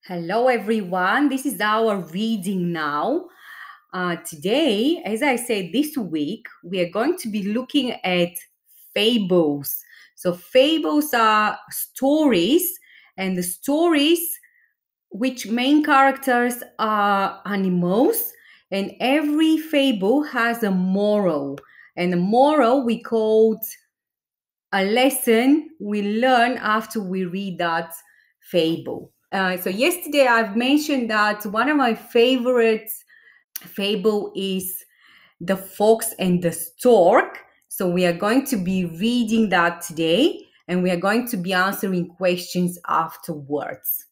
Hello, everyone. This is our reading now. Today, as I said, this week, we are going to be looking at fables. So fables are stories, and the stories which main characters are animals, and every fable has a moral. And the moral we called a lesson we learn after we read that fable. So yesterday I've mentioned that one of my favorite fable is The Fox and the Stork. So we are going to be reading that today, and we are going to be answering questions afterwards.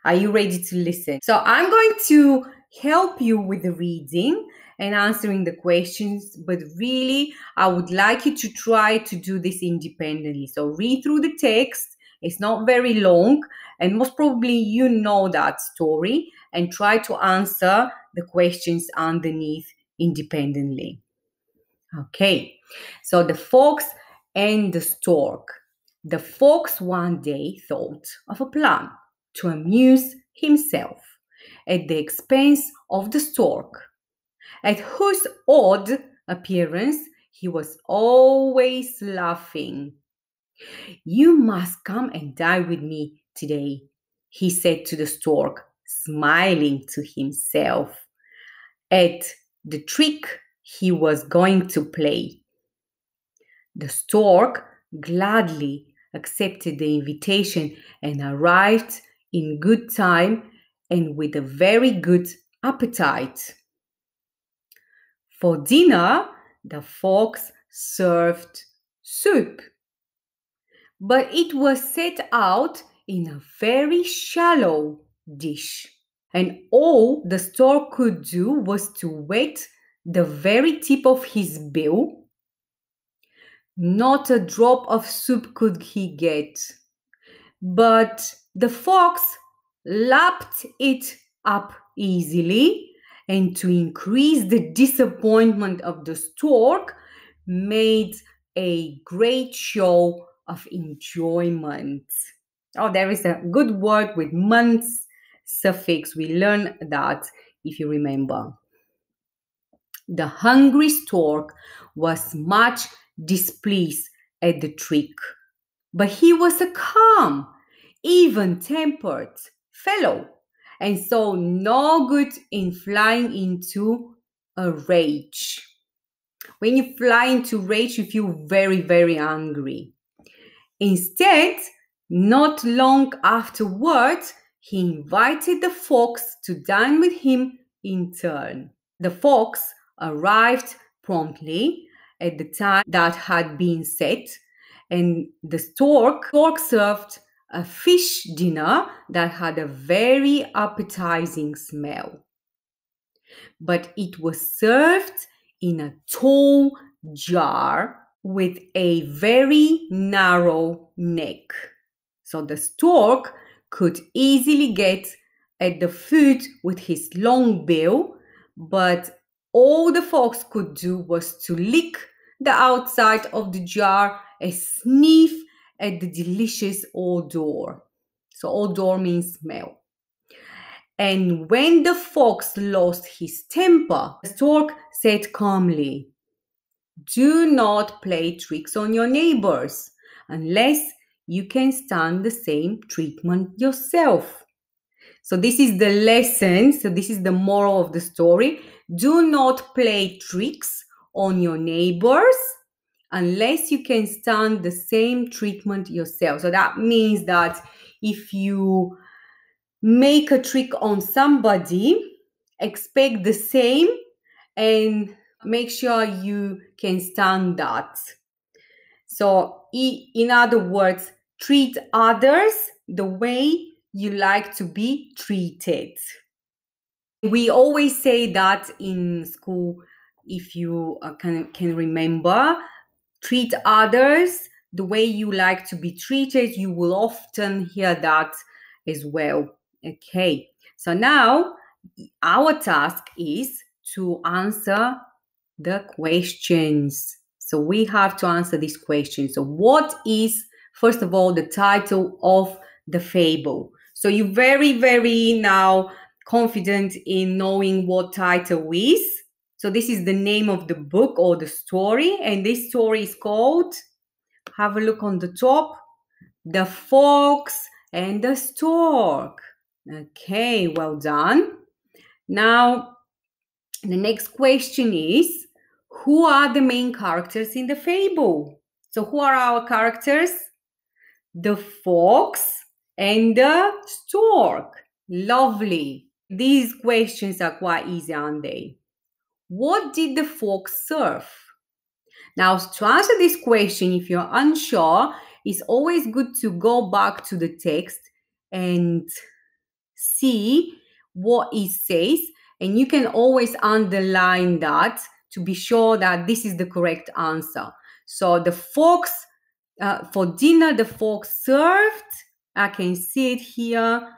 Are you ready to listen? So I'm going to help you with the reading and answering the questions, but really I would like you to try to do this independently. So read through the text. It's not very long, and most probably you know that story, and try to answer the questions underneath independently. Okay, so the fox and the stork. The fox one day thought of a plan to amuse himself at the expense of the stork, at whose odd appearance he was always laughing. "You must come and dine with me today," he said to the stork, smiling to himself at the trick he was going to play. The stork gladly accepted the invitation and arrived in good time and with a very good appetite. For dinner, the fox served soup, but it was set out in a very shallow dish, and all the stork could do was to wet the very tip of his bill. Not a drop of soup could he get, but the fox lapped it up easily, and to increase the disappointment of the stork, made a great show of enjoyment. Oh, there is a good word with months suffix. We learn that if you remember. The hungry stork was much displeased at the trick, but he was a calm, even-tempered fellow, and saw no good in flying into a rage. When you fly into rage, you feel very, very angry. Instead, not long afterwards, he invited the fox to dine with him in turn. The fox arrived promptly at the time that had been set, and the stork served a fish dinner that had a very appetizing smell. But it was served in a tall jar with a very narrow neck. So the stork could easily get at the food with his long bill, but all the fox could do was to lick the outside of the jar and sniff at the delicious odor. So odor means smell. And when the fox lost his temper, the stork said calmly, "Do not play tricks on your neighbors unless you can stand the same treatment yourself." So this is the lesson. So this is the moral of the story. Do not play tricks on your neighbors unless you can stand the same treatment yourself. So that means that if you make a trick on somebody, expect the same and make sure you can stand that. So in other words, treat others the way you like to be treated. We always say that in school, if you can remember, treat others the way you like to be treated. You will often hear that as well. Okay, so now our task is to answer the questions. So we have to answer these questions. So what is, first of all, the title of the fable? So you're very, very now confident in knowing what title is. So this is the name of the book or the story. And this story is called, have a look on the top, The Fox and the Stork. Okay, well done. Now, the next question is, who are the main characters in the fable? So who are our characters? The fox and the stork. Lovely. These questions are quite easy, aren't they? What did the fox serve? Now, to answer this question, if you're unsure, it's always good to go back to the text and see what it says. And you can always underline that to be sure that this is the correct answer. So the fox, for dinner, the fox served, I can see it here,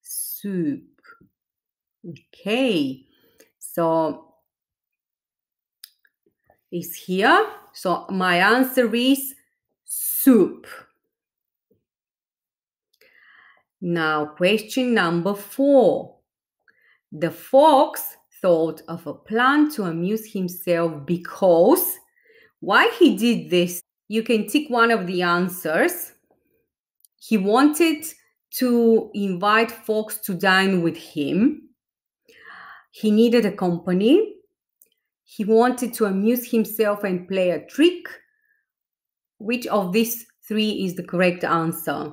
soup. Okay, so it's here. So my answer is soup. Now, question number 4. The fox thought of a plan to amuse himself because, why he did this? You can tick one of the answers. He wanted to invite fox to dine with him. He needed a company. He wanted to amuse himself and play a trick. Which of these 3 is the correct answer?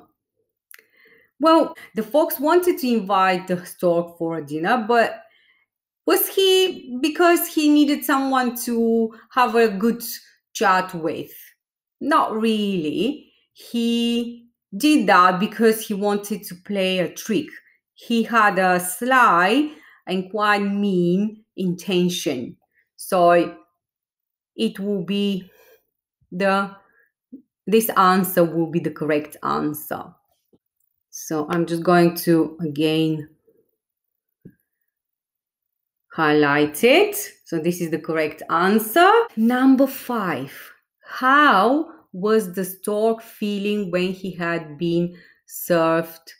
Well, the fox wanted to invite the stork for a dinner, but was he because he needed someone to have a good chat with? Not really. He did that because he wanted to play a trick. He had a sly and quite mean intention. So it will be this answer will be the correct answer. So I'm just going to again highlight it. So this is the correct answer. Number 5. How was the stork feeling when he had been served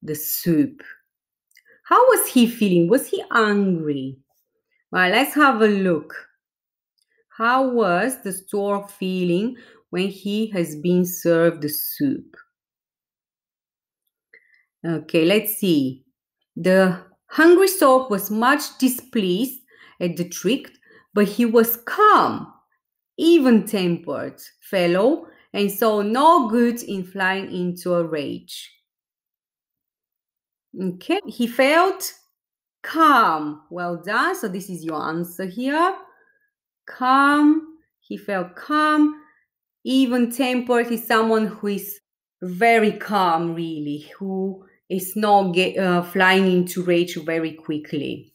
the soup? How was he feeling? Was he angry? Well, let's have a look. How was the stork feeling when he has been served the soup? Okay, let's see. The hungry stork was much displeased at the trick, but he was calm, even-tempered fellow, and saw no good in flying into a rage. Okay, he felt calm. Well done. So this is your answer here. Calm. He felt calm. Even-tempered is someone who is very calm, really, who is not flying into rage very quickly.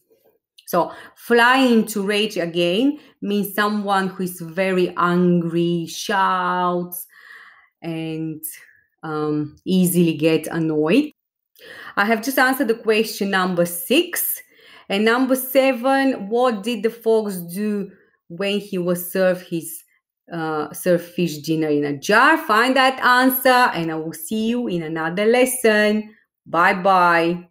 So flying into rage again means someone who is very angry, shouts, and easily get annoyed. I have just answered the question number 6. And number 7, what did the fox do when he was served his fish dinner in a jar? Find that answer and I will see you in another lesson. Bye-bye.